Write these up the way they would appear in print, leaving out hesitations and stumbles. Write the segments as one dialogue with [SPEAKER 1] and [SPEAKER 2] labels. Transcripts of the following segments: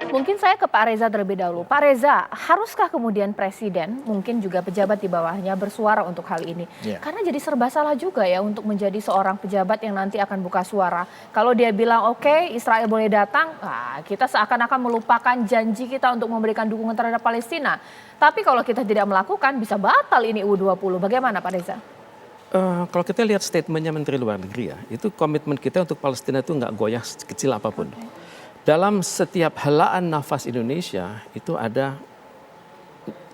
[SPEAKER 1] Mungkin saya ke Pak Reza terlebih dahulu. Pak Reza, haruskah kemudian Presiden, mungkin juga pejabat di bawahnya bersuara untuk hal ini?
[SPEAKER 2] Ya.
[SPEAKER 1] Karena jadi serba salah juga ya untuk menjadi seorang pejabat yang nanti akan buka suara. Kalau dia bilang oke, Israel boleh datang, kita seakan-akan melupakan janji kita untuk memberikan dukungan terhadap Palestina. Tapi kalau kita tidak melakukan, bisa batal ini U20. Bagaimana Pak Reza?
[SPEAKER 3] Kalau kita lihat statementnya Menteri Luar Negeri ya, itu komitmen kita untuk Palestina itu nggak goyah kecil apapun. Dalam setiap helaan nafas Indonesia itu ada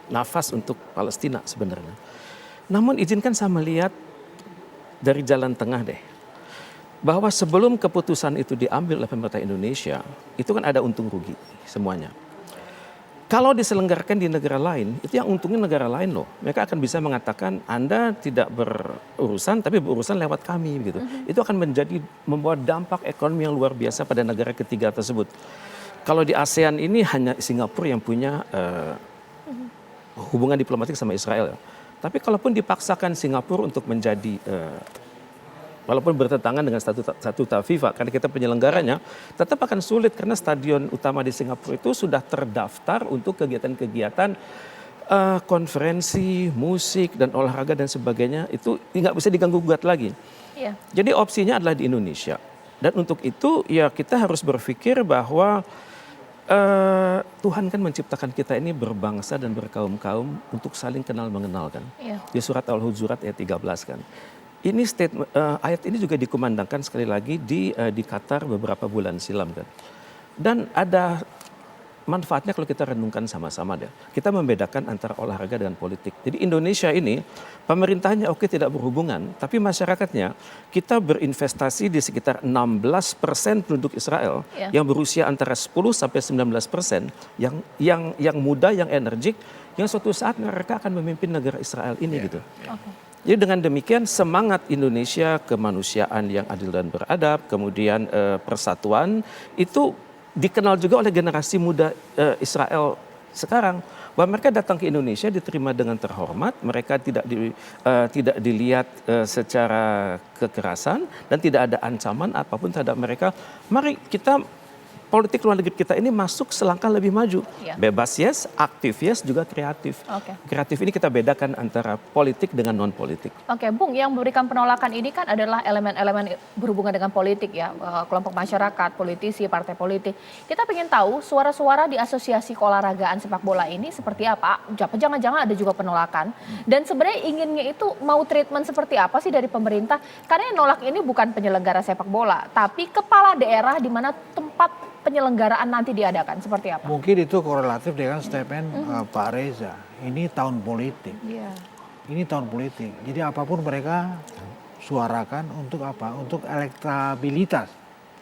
[SPEAKER 3] nafas untuk Palestina sebenarnya. Namun izinkan saya melihat dari jalan tengah deh. Bahwa sebelum keputusan itu diambil oleh pemerintah Indonesia, itu kan ada untung rugi semuanya. Kalau diselenggarakan di negara lain, itu yang untungnya negara lain loh. Mereka akan bisa mengatakan Anda tidak berurusan, tapi berurusan lewat kami gitu. Itu akan membawa dampak ekonomi yang luar biasa pada negara ketiga tersebut. Kalau di ASEAN ini hanya Singapura yang punya hubungan diplomatik sama Israel. Tapi kalaupun dipaksakan Singapura untuk menjadi walaupun bertentangan dengan statuta FIFA, karena kita penyelenggaranya, tetap akan sulit karena stadion utama di Singapura itu sudah terdaftar untuk kegiatan-kegiatan konferensi, musik, dan olahraga dan sebagainya, itu nggak bisa diganggu-gugat lagi.
[SPEAKER 1] Iya.
[SPEAKER 3] Jadi opsinya adalah di Indonesia. Dan untuk itu ya kita harus berpikir bahwa Tuhan kan menciptakan kita ini berbangsa dan berkaum-kaum untuk saling kenal mengenal kan.
[SPEAKER 1] Iya.
[SPEAKER 3] Di surat Al-Hujurat ayat 13 kan. Ini statement, ayat ini juga dikumandangkan sekali lagi di Qatar beberapa bulan silam kan. Dan ada manfaatnya kalau kita renungkan sama-sama deh. Kita membedakan antara olahraga dengan politik. Jadi Indonesia ini pemerintahnya oke tidak berhubungan, tapi masyarakatnya kita berinvestasi di sekitar 16% penduduk Israel yang berusia antara 10 sampai 19%, yang muda, yang energik, yang suatu saat mereka akan memimpin negara Israel ini gitu. Jadi dengan demikian semangat Indonesia kemanusiaan yang adil dan beradab, kemudian persatuan itu dikenal juga oleh generasi muda Israel sekarang. Bahwa mereka datang ke Indonesia diterima dengan terhormat, mereka tidak dilihat secara kekerasan dan tidak ada ancaman apapun terhadap mereka. Mari kita politik luar negeri kita ini masuk selangkah lebih maju. Bebas yes, aktif yes, juga kreatif. Kreatif ini kita bedakan antara politik dengan non politik.
[SPEAKER 1] Oke, Bung, yang memberikan penolakan ini kan adalah elemen-elemen berhubungan dengan politik ya, kelompok masyarakat, politisi, partai politik. Kita ingin tahu suara-suara di asosiasi keolahragaan sepak bola ini seperti apa? Jangan-jangan ada juga penolakan. Dan sebenarnya inginnya itu mau treatment seperti apa sih dari pemerintah? Karena yang nolak ini bukan penyelenggara sepak bola, tapi kepala daerah di mana tempat penyelenggaraan nanti diadakan, seperti apa?
[SPEAKER 2] Mungkin itu korelatif dengan statement Pak Reza. Ini tahun politik. Ini tahun politik. Jadi apapun mereka suarakan untuk apa? Untuk elektabilitas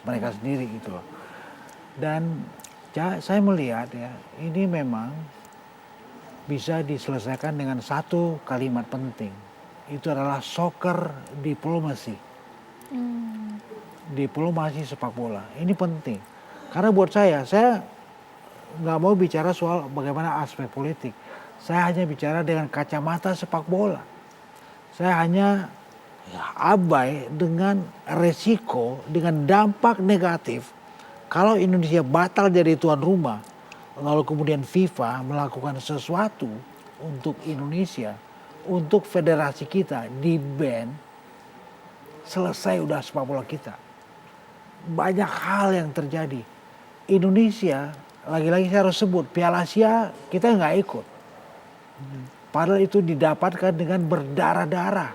[SPEAKER 2] mereka sendiri gitu loh. Dan saya melihat ya, ini memang bisa diselesaikan dengan satu kalimat penting. Itu adalah soccer diplomacy. Diplomasi sepak bola. Ini penting. Karena buat saya nggak mau bicara soal bagaimana aspek politik. Saya hanya bicara dengan kacamata sepak bola. Saya hanya abai dengan resiko, dengan dampak negatif. Kalau Indonesia batal jadi tuan rumah, lalu kemudian FIFA melakukan sesuatu untuk Indonesia, untuk federasi kita di-ban, selesai udah sepak bola kita. Banyak hal yang terjadi. Indonesia, lagi-lagi saya harus sebut, Piala Asia kita nggak ikut. Padahal itu didapatkan dengan berdarah-darah.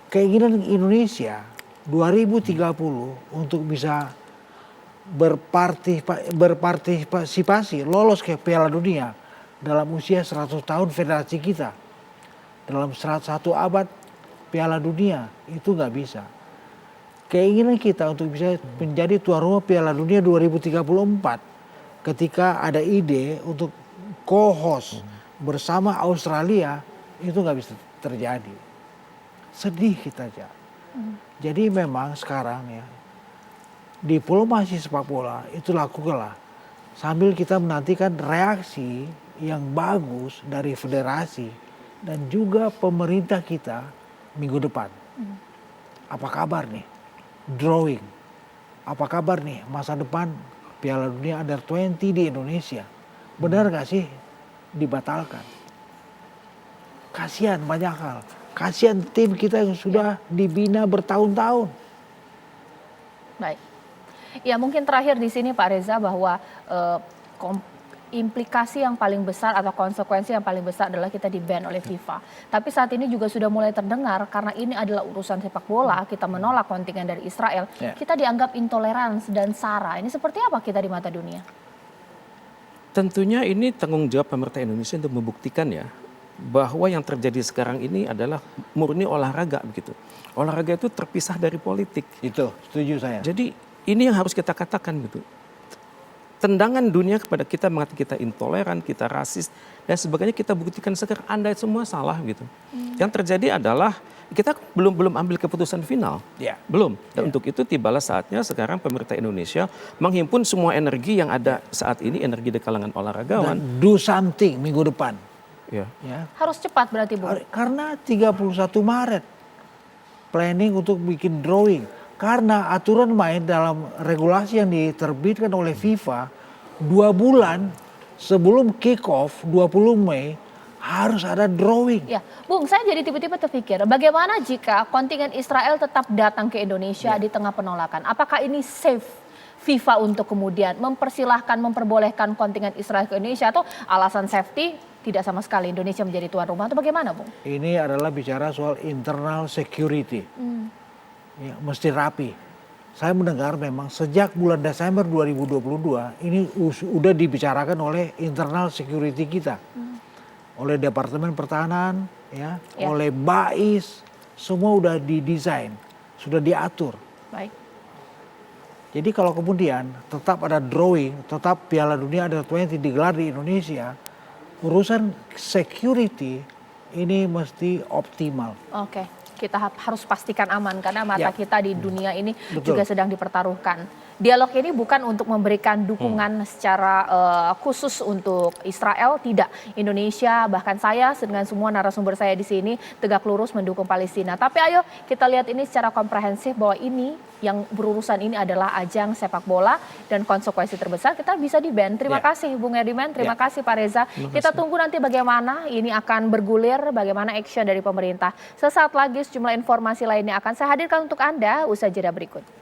[SPEAKER 2] Keinginan Indonesia 2030 untuk bisa berpartisipasi, lolos ke Piala Dunia dalam usia 100 tahun federasi kita. Dalam 101 abad Piala Dunia, itu nggak bisa. Keinginan kita untuk bisa menjadi tuan rumah Piala Dunia 2034 ketika ada ide untuk co-host bersama Australia itu nggak bisa terjadi. Sedih kita aja. Jadi memang sekarang ya diplomasi sepak bola itu lakukanlah sambil kita menantikan reaksi yang bagus dari federasi dan juga pemerintah kita minggu depan. Apa kabar nih? Drawing. Apa kabar nih masa depan Piala Dunia Under 20 di Indonesia. Benar gak sih dibatalkan? Kasihan banyak hal. Kasihan tim kita yang sudah dibina bertahun-tahun.
[SPEAKER 1] Baik. Ya mungkin terakhir di sini Pak Reza bahwa implikasi yang paling besar atau konsekuensi yang paling besar adalah kita di-ban oleh FIFA. Tapi saat ini juga sudah mulai terdengar karena ini adalah urusan sepak bola, kita menolak kontingen dari Israel, kita dianggap intoleransi dan sara. Ini seperti apa kita di mata dunia?
[SPEAKER 3] Tentunya ini tanggung jawab pemerintah Indonesia untuk membuktikan ya bahwa yang terjadi sekarang ini adalah murni olahraga begitu. Olahraga itu terpisah dari politik.
[SPEAKER 2] Itu, setuju saya.
[SPEAKER 3] Jadi ini yang harus kita katakan gitu. Tendangan dunia kepada kita mengatakan kita intoleran, kita rasis dan sebagainya, kita buktikan sekarang Anda semua salah gitu. Yang terjadi adalah kita belum ambil keputusan final. Belum. Dan untuk itu tibalah saatnya sekarang pemerintah Indonesia menghimpun semua energi yang ada saat ini, energi di kalangan olahragawan.
[SPEAKER 2] Dan do something minggu depan.
[SPEAKER 3] Ya.
[SPEAKER 1] Harus cepat berarti Bu.
[SPEAKER 2] Karena 31 Maret planning untuk bikin drawing. Karena aturan main dalam regulasi yang diterbitkan oleh FIFA 2 bulan sebelum kick off 20 Mei harus ada drawing.
[SPEAKER 1] Ya, Bung, saya jadi tiba-tiba terpikir, bagaimana jika kontingen Israel tetap datang ke Indonesia di tengah penolakan? Apakah ini safe FIFA untuk kemudian memperbolehkan kontingen Israel ke Indonesia atau alasan safety tidak sama sekali Indonesia menjadi tuan rumah atau bagaimana, Bung?
[SPEAKER 2] Ini adalah bicara soal internal security. Ya, mesti rapi. Saya mendengar memang sejak bulan Desember 2022 ini sudah dibicarakan oleh internal security kita. Oleh Departemen Pertahanan, oleh BAIS, semua sudah didesain, sudah diatur.
[SPEAKER 1] Baik.
[SPEAKER 2] Jadi kalau kemudian tetap ada drawing, tetap Piala Dunia Under 20 digelar di Indonesia, urusan security ini mesti optimal.
[SPEAKER 1] Oke, kita harus pastikan aman karena mata kita di dunia ini juga sedang dipertaruhkan. Dialog ini bukan untuk memberikan dukungan secara khusus untuk Israel, tidak. Indonesia, bahkan saya dengan semua narasumber saya di sini tegak lurus mendukung Palestina. Tapi ayo kita lihat ini secara komprehensif bahwa ini yang berurusan ini adalah ajang sepak bola dan konsekuensi terbesar kita bisa di-ban. Terima kasih Bung Ediman, terima kasih Pak Reza. Kita tunggu nanti bagaimana ini akan bergulir, bagaimana action dari pemerintah. Sesaat lagi sejumlah informasi lainnya akan saya hadirkan untuk Anda usai jeda berikut.